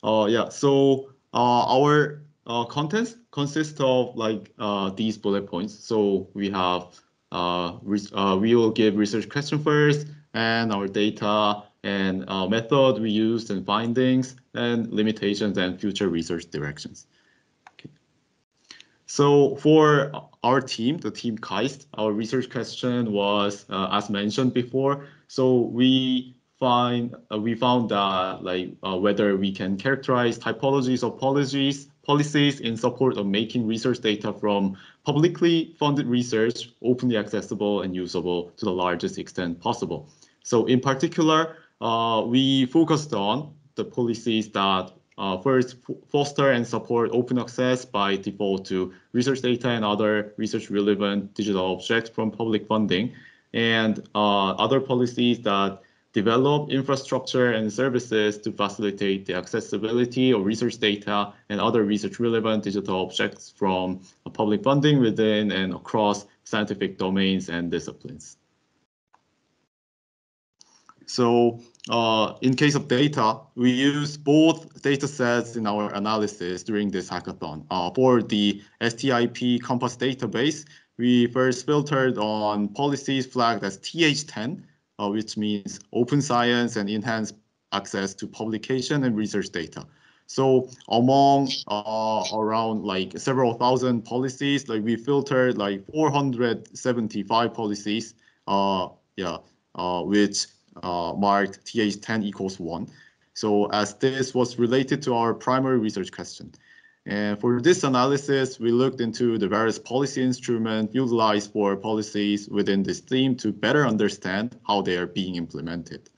Yeah. So our contents consist of like these bullet points. So we have we will give research question first, and our data and method we used and findings and limitations and future research directions. Okay. So for our team, the team KAIST, our research question was as mentioned before. So we found that like whether we can characterize typologies or policies in support of making research data from publicly funded research openly accessible and usable to the largest extent possible. So in particular, we focused on the policies that first foster and support open access by default to research data and other research relevant digital objects from public funding, and other policies that develop infrastructure and services to facilitate the accessibility of research data and other research relevant digital objects from public funding within and across scientific domains and disciplines. So in case of data, we use both data sets in our analysis during this hackathon. For the STIP Compass database, we first filtered on policies flagged as TH10, which means open science and enhanced access to publication and research data. So among around like several thousand policies, like we filtered like 475 policies, which marked TH10 equals 1. So as this was related to our primary research question. And for this analysis, we looked into the various policy instruments utilized for policies within this theme to better understand how they are being implemented.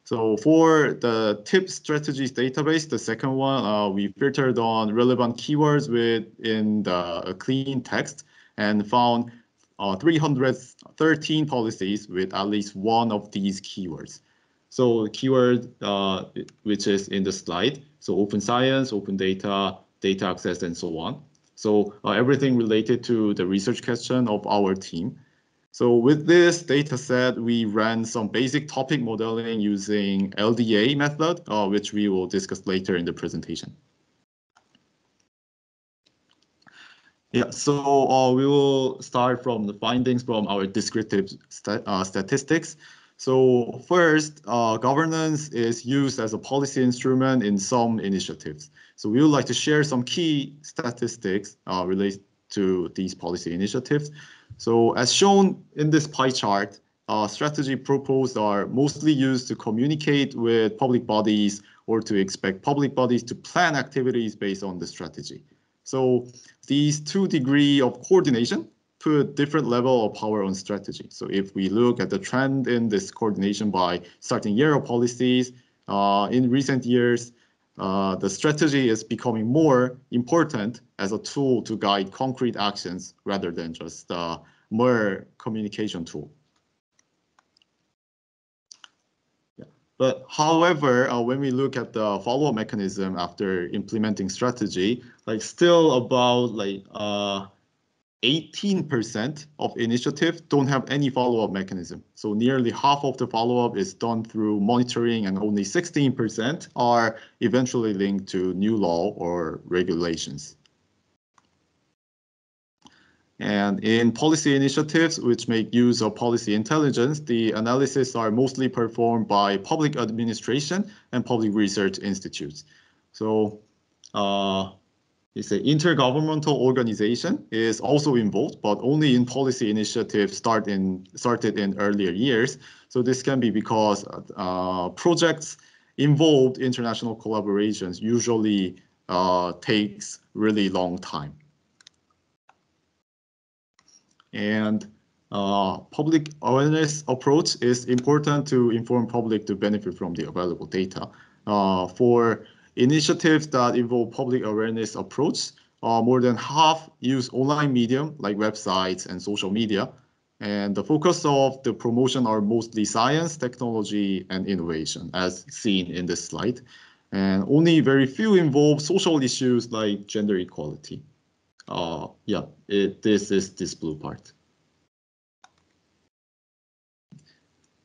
So for the TIP strategies database, the second one, we filtered on relevant keywords within the clean text and found 313 policies with at least one of these keywords. So the keyword which is in the slide, so open science, open data, data access, and so on. So everything related to the research question of our team. So with this data set, we ran some basic topic modeling using LDA method, which we will discuss later in the presentation. Yeah, so we will start from the findings from our descriptive statistics. So first, governance is used as a policy instrument in some initiatives. So we would like to share some key statistics related to these policy initiatives. So as shown in this pie chart, strategy proposed are mostly used to communicate with public bodies or to expect public bodies to plan activities based on the strategy. So these 2 degrees of coordination put different level of power on strategy. So if we look at the trend in this coordination by starting year of policies, in recent years, the strategy is becoming more important as a tool to guide concrete actions rather than just a mere communication tool. But however, when we look at the follow-up mechanism after implementing strategy, like still about like 18% of initiatives don't have any follow-up mechanism. So nearly half of the follow-up is done through monitoring, and only 16% are eventually linked to new law or regulations. And in policy initiatives, which make use of policy intelligence, the analysis are mostly performed by public administration and public research institutes. So it's an intergovernmental organization is also involved, but only in policy initiatives started in earlier years. So this can be because projects involved international collaborations usually takes really long time. And public awareness approach is important to inform public to benefit from the available data. For initiatives that involve public awareness approach, more than half use online medium like websites and social media. And the focus of the promotion are mostly science, technology, and innovation, as seen in this slide. And only very few involve social issues like gender equality. This is this blue part.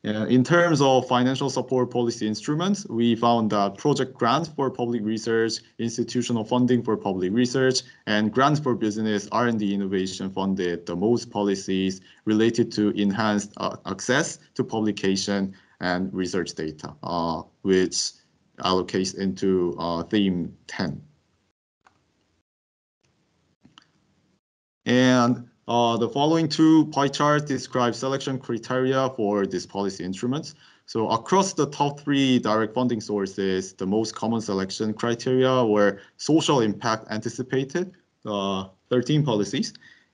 In terms of financial support policy instruments, we found that project grants for public research, institutional funding for public research, and grants for business R&D innovation funded the most policies related to enhanced access to publication and research data, which allocates into theme 10. And the following two pie charts describe selection criteria for these policy instruments. So across the top three direct funding sources, the most common selection criteria were social impact anticipated, 13 policies,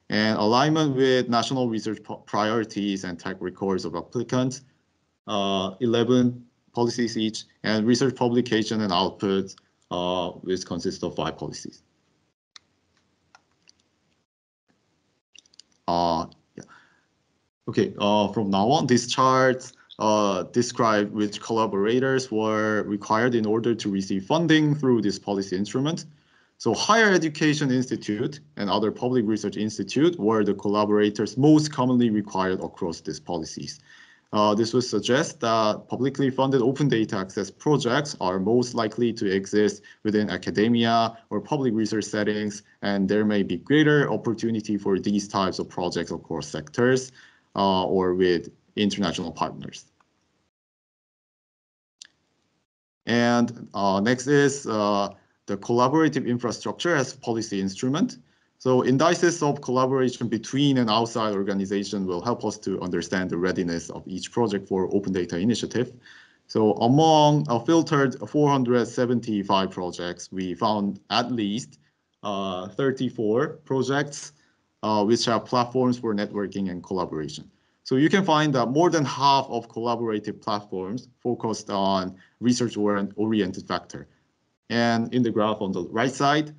and alignment with national research priorities and track records of applicants, 11 policies each, and research publication and output, which consists of 5 policies. Yeah. Okay, from now on, these charts describe which collaborators were required in order to receive funding through this policy instrument. So Higher Education Institute and other public research institute were the collaborators most commonly required across these policies. This would suggest that publicly funded open data access projects are most likely to exist within academia or public research settings, and there may be greater opportunity for these types of projects across sectors or with international partners. And next is the collaborative infrastructure as policy instrument. So indices of collaboration between and outside organizations will help us to understand the readiness of each project for open data initiative. So among a filtered 475 projects, we found at least 34 projects which have platforms for networking and collaboration. So you can find that more than half of collaborative platforms focused on research-oriented factor. And in the graph on the right side,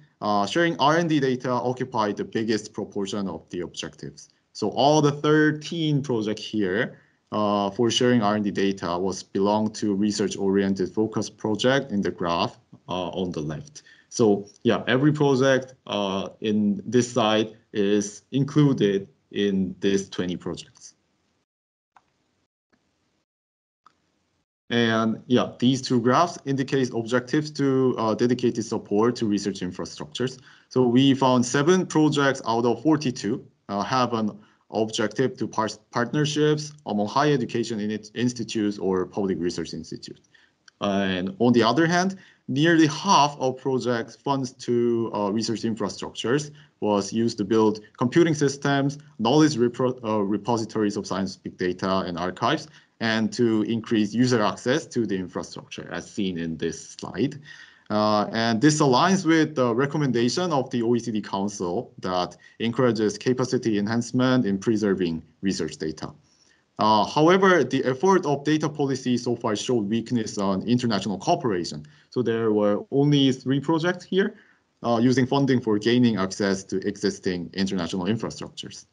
sharing R&D data occupied the biggest proportion of the objectives. So all the 13 projects here for sharing R&D data belong to research-oriented focus project in the graph on the left. So yeah, every project in this side is included in these 20 projects. And yeah, these two graphs indicate objectives to dedicated support to research infrastructures. So we found 7 projects out of 42 have an objective to partnerships among higher education institutes or public research institutes. And on the other hand, nearly half of projects funds to research infrastructures was used to build computing systems, knowledge repositories of scientific data and archives, and to increase user access to the infrastructure as seen in this slide. And this aligns with the recommendation of the OECD Council that encourages capacity enhancement in preserving research data. However, the effort of data policy so far showed weakness on international cooperation. So there were only 3 projects here using funding for gaining access to existing international infrastructures.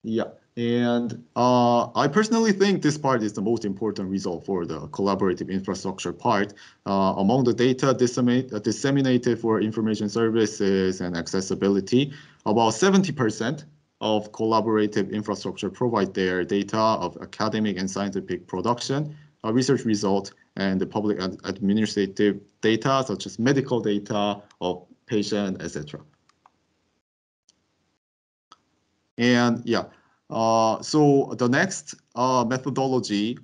Yeah, and I personally think this part is the most important result for the collaborative infrastructure part. Among the data disseminated for information services and accessibility, about 70% of collaborative infrastructure provide their data of academic and scientific production, research result, and the public administrative data, such as medical data of patient, etc. And yeah, so the next methodology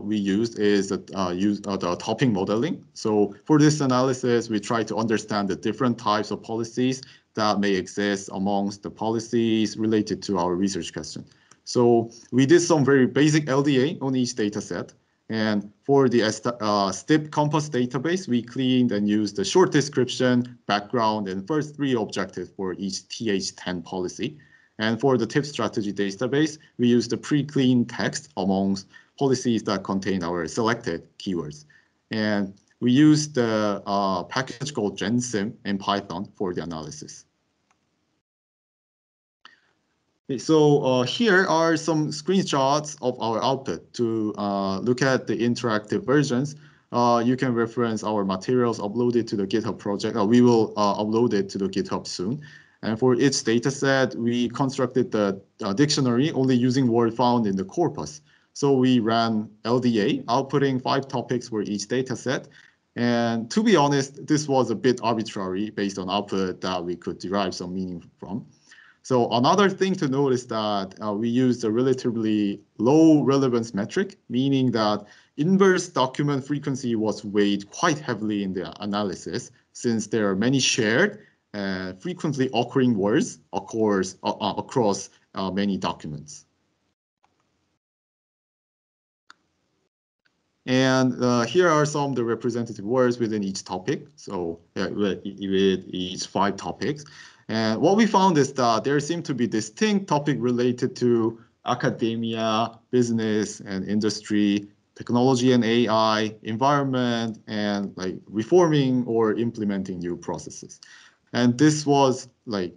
we used is the topping modeling. So for this analysis, we try to understand the different types of policies that may exist amongst the policies related to our research question. So we did some very basic LDA on each data set. And for the STIP Compass database, we cleaned and used the short description, background, and first 3 objectives for each TH10 policy. And for the TIP strategy database, we used the pre-cleaned text amongst policies that contain our selected keywords. And we used the package called GenSim in Python for the analysis. So here are some screenshots of our output to look at the interactive versions. You can reference our materials uploaded to the GitHub project. We will upload it to the GitHub soon. And for each data set, we constructed the dictionary only using word found in the corpus. So we ran LDA, outputting 5 topics for each data set. And to be honest, this was a bit arbitrary based on output that we could derive some meaning from. So another thing to note is that we used a relatively low relevance metric, meaning that inverse document frequency was weighed quite heavily in the analysis, since there are many shared and frequently occurring words across many documents. And here are some of the representative words within each topic. So with each 5 topics. And what we found is that there seem to be distinct topics related to academia, business and industry, technology and AI, environment, and like reforming or implementing new processes. And this was like,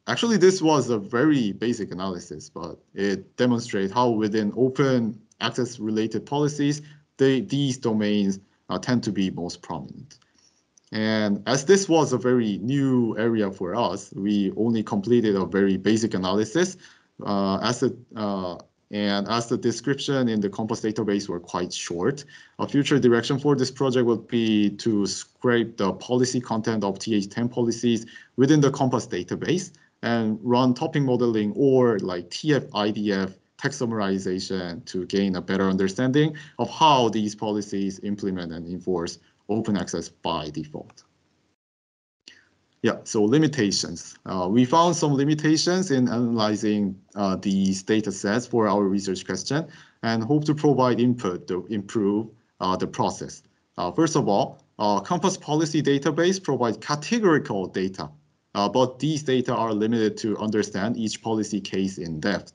actually this was a very basic analysis, but it demonstrates how within open access related policies, these domains tend to be most prominent. And as this was a very new area for us, we only completed a very basic analysis as the description in the Compass database were quite short. A future direction for this project would be to scrape the policy content of TH10 policies within the Compass database and run topic modeling or like TF-IDF text summarization to gain a better understanding of how these policies implement and enforce open access by default. Yeah, so limitations. We found some limitations in analyzing these data sets for our research question and hope to provide input to improve the process. First of all, Compass policy database provides categorical data, but these data are limited to understand each policy case in depth.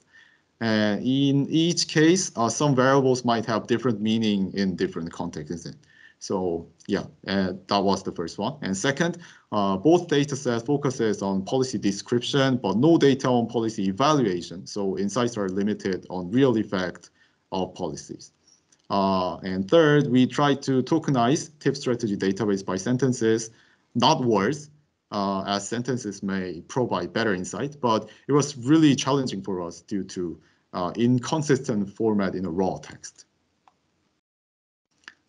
And in each case, some variables might have different meaning in different contexts. So yeah, that was the first one. And second, both data sets focuses on policy description, but no data on policy evaluation. So insights are limited on real effect of policies. And third, we try to tokenize TIP strategy database by sentences, not words, as sentences may provide better insight, but it was really challenging for us due to inconsistent format in a raw text.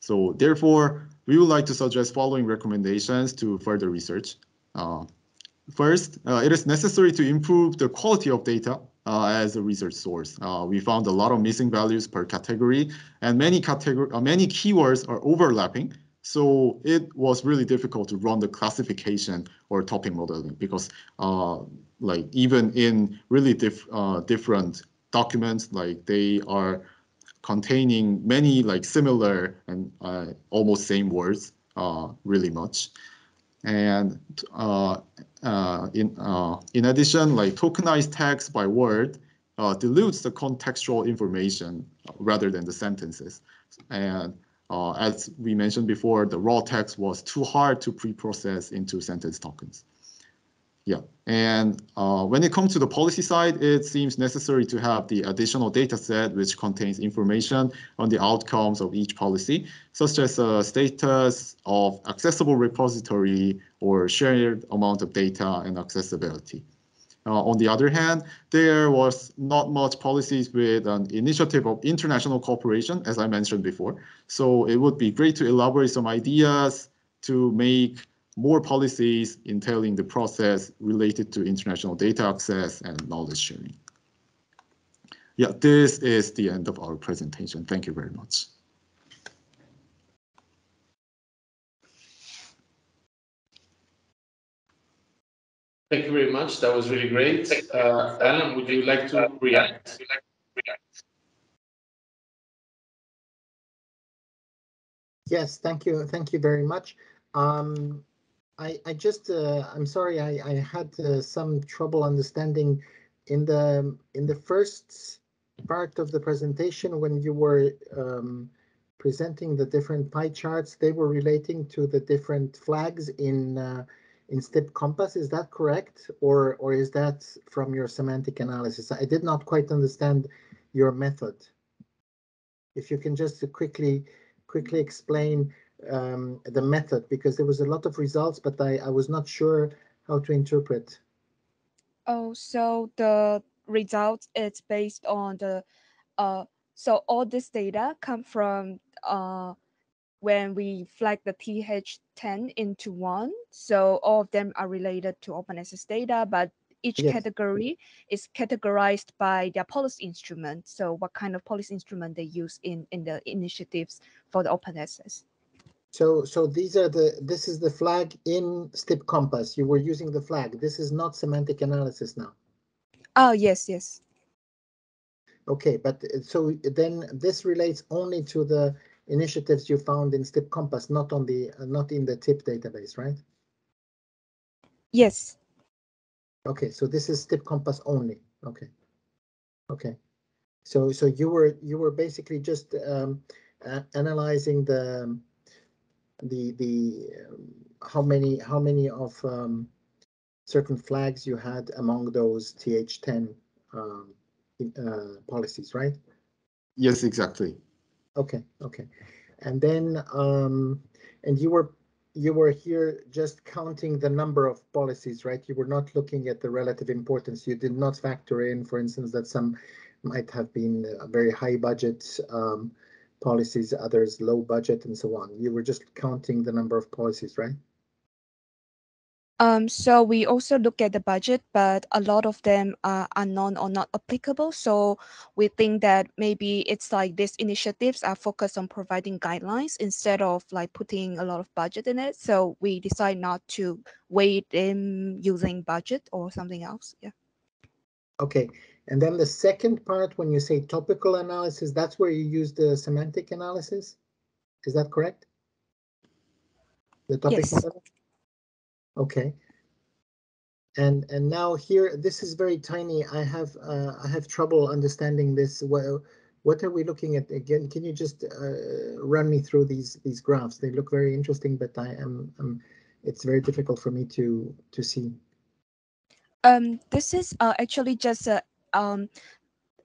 So therefore, we would like to suggest following recommendations to further research. First, it is necessary to improve the quality of data as a research source. We found a lot of missing values per category, and many keywords are overlapping. So it was really difficult to run the classification or topic modeling because like even in really different documents, like they are containing many like similar and almost same words really much. And in addition, like tokenized text by word dilutes the contextual information rather than the sentences. And as we mentioned before, the raw text was too hard to pre-process into sentence tokens. Yeah, and when it comes to the policy side, it seems necessary to have the additional data set which contains information on the outcomes of each policy, such as status of accessible repository or shared amount of data and accessibility. On the other hand, there was not much policies with an initiative of international cooperation, as I mentioned before. So it would be great to elaborate some ideas to make more policies entailing the process related to international data access and knowledge sharing. Yeah, this is the end of our presentation. Thank you very much. Thank you very much. That was really great. Alan, would you like to react? Yes, thank you. Thank you very much. I'm sorry, I had some trouble understanding in the first part of the presentation when you were presenting the different pie charts. They were relating to the different flags in STIP Compass. Is that correct, or is that from your semantic analysis? I did not quite understand your method. If you can just quickly explain the method, because there was a lot of results, but I was not sure how to interpret Oh, so the results it's based on the so all this data come from when we flag the TH10 into one. So all of them are related to open access data, but each Yes. category is categorized by their policy instrument. So what kind of policy instrument they use in the initiatives for the open access. So this is the flag in STIP Compass. You were using the flag. This is not semantic analysis now. Oh, yes, yes. Okay, but so then this relates only to the initiatives you found in STIP Compass, not on the not in the TIP database, right? Yes. Okay, so this is STIP Compass only. Okay. Okay. So you were basically just analyzing the how many of certain flags you had among those TH10 policies, right? Yes, exactly. Okay, okay. And then and you were here just counting the number of policies, right? You were not looking at the relative importance. You did not factor in, for instance, that some might have been very high budget policies, others low budget, and so on. You were just counting the number of policies, right? So we also look at the budget, but a lot of them are unknown or not applicable. So we think that maybe it's like these initiatives are focused on providing guidelines instead of like putting a lot of budget in it. So we decide not to weight in using budget or something else. Yeah. Okay. And then the second part, when you say topical analysis, that's where you use the semantic analysis. Is that correct? The topic Yes. model? Okay. And now here, this is very tiny. I have trouble understanding this. Well, what are we looking at again? Can you just run me through these graphs? They look very interesting, but it's very difficult for me to see. This is actually just a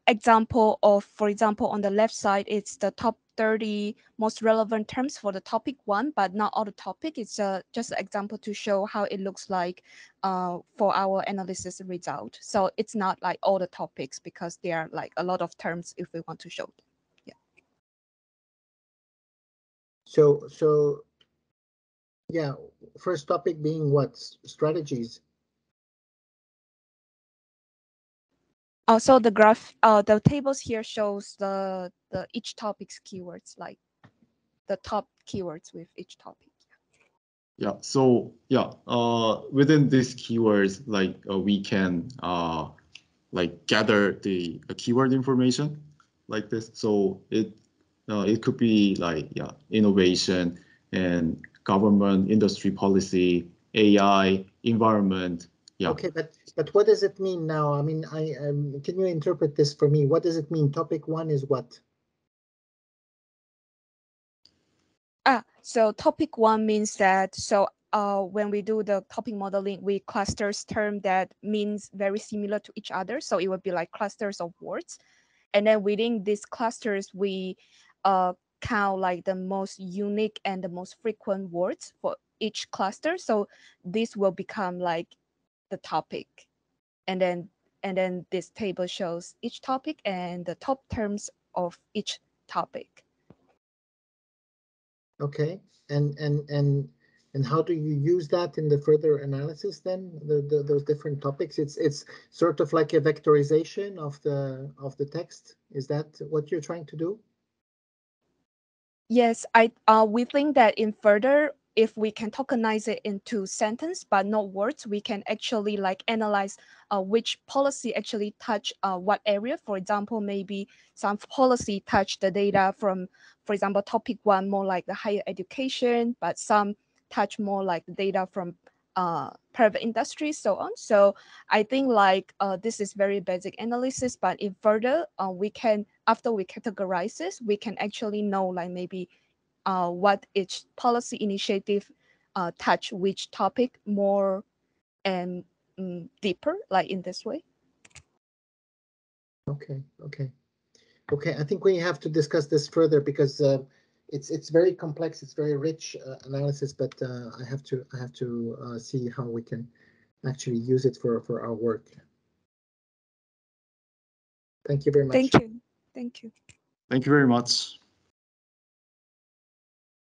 example of, for example, on the left side, it's the top 30 most relevant terms for the topic one, but not all the topic. It's just an example to show how it looks like for our analysis result. So it's not like all the topics because there are like a lot of terms if we want to show them. Yeah. So yeah, first topic being what? Strategies. Also, the graph, the tables here shows the each topic's keywords, like the top keywords with each topic. Yeah. So yeah, within these keywords, like we can like gather the keyword information like this. So it could be like innovation and government, industry policy, AI, environment. Yeah. Okay, but what does it mean now? I mean, can you interpret this for me? What does it mean? Topic one is what? So topic one means that, so when we do the topic modeling, we clusters term that means very similar to each other. So it would be like clusters of words. And then within these clusters, we count like the most unique and the most frequent words for each cluster. So this will become like the topic. And then this table shows each topic and the top terms of each topic. Okay, and how do you use that in the further analysis then? Those different topics. It's sort of like a vectorization of the text. Is that what you're trying to do? Yes, we think that in further, if we can tokenize it into sentence but not words, we can actually like analyze which policy actually touch what area. For example, maybe some policy touch the data from, for example, topic one more like the higher education, but some touch more like the data from private industry, so on. So I think like this is very basic analysis, but in further, we can, after we categorize this, we can actually know like maybe what each policy initiative touch which topic more and deeper, like in this way. Okay, okay, okay. I think we have to discuss this further because it's very complex. It's very rich analysis, but I have to see how we can actually use it for our work. Thank you very much. Thank you. Thank you. Thank you very much.